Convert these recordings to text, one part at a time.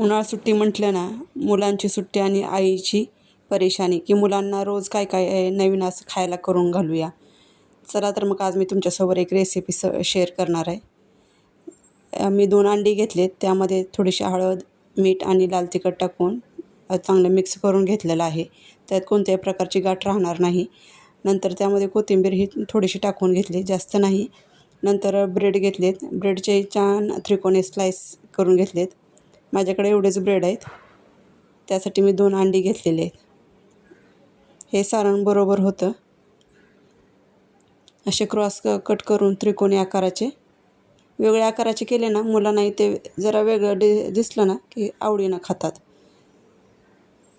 उन्हाळा सुट्टी म्हटलं ना, मुलांची सुट्टी आणि आईची परेशानी की मुलांना रोज काय काय नवीन असं खायला करून घालूया. चला तर मग आज मी तुमच्यासोबत एक रेसिपी शेअर करणार आहे. मी 2 अंडी घेतलेत, त्यामध्ये थोडीशी हळद, मीठ आणि लाल तिखट टाकून चांगलं मिक्स करून घेतलेलं आहे. त्यात कोणत्याही प्रकारची गाठ राहणार नाही. नंतर त्यामध्ये कोथिंबीर ही थोडीशी टाकून घेतली, जास्त नाही. नंतर ब्रेड घेतलेत, ब्रेडचे छान त्रिकोणी स्लाईस करून घेतलेत. माझ्याकडे एवढेच ब्रेड आहेत, त्यासाठी मी 2 अंडी घेतलेले आहेत. हे सारण बरोबर होतं. असे क्रॉस कट करून त्रिकोणी आकाराचे, वेगळ्या आकाराचे केले ना, मुलांनाही ते जरा वेगळं दिसलं ना की आवडीनं खातात.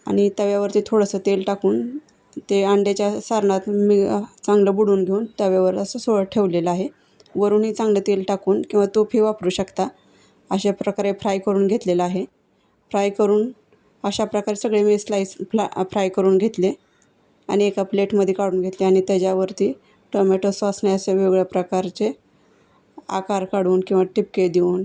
आणि तव्यावरती थोडंसं तेल टाकून ते अंड्याच्या सारणात चांगलं बुडवून घेऊन तव्यावर असं ठेवलेलं आहे. वरूनही चांगलं तेल टाकून किंवा तूपही वापरू शकता. अशा प्रकारे फ्राय करून घेतलेलं आहे. फ्राय करून अशा प्रकारे सगळे मी स्लाईस फ्राय करून घेतले आणि एका प्लेटमध्ये काढून घेतले आणि त्याच्यावरती टोमॅटो सॉसने असे वेगवेगळ्या प्रकारचे आकार काढून किंवा टिपके देऊन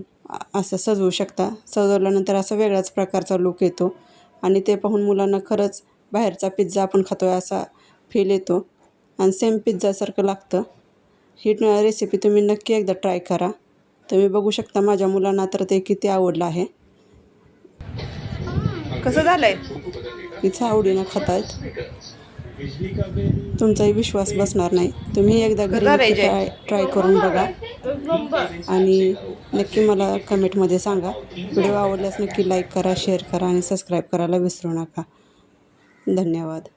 असं सजवू शकता. सजवल्यानंतर असा वेगळ्याच प्रकारचा लूक येतो आणि ते पाहून मुलांना खरंच बाहेरचा पिझ्झा आपण खातो आहे असा फील येतो आणि सेम पिझ्झासारखं लागतं. ही रेसिपी तुम्ही नक्की एकदा ट्राय करा. तुम्ही बघू शकता माझ्या मुलांना तर ते किती आवडलं आहे. कसं झालं आहे, इथं आवडीनं खात आहेत. तुमचाही विश्वास बसणार नाही. तुम्ही एकदा घरी ट्राय करून बघा आणि नक्की मला कमेंटमध्ये सांगा. व्हिडिओ आवडल्यास नक्की लाईक करा, शेअर करा आणि सबस्क्राईब करायला विसरू नका. धन्यवाद.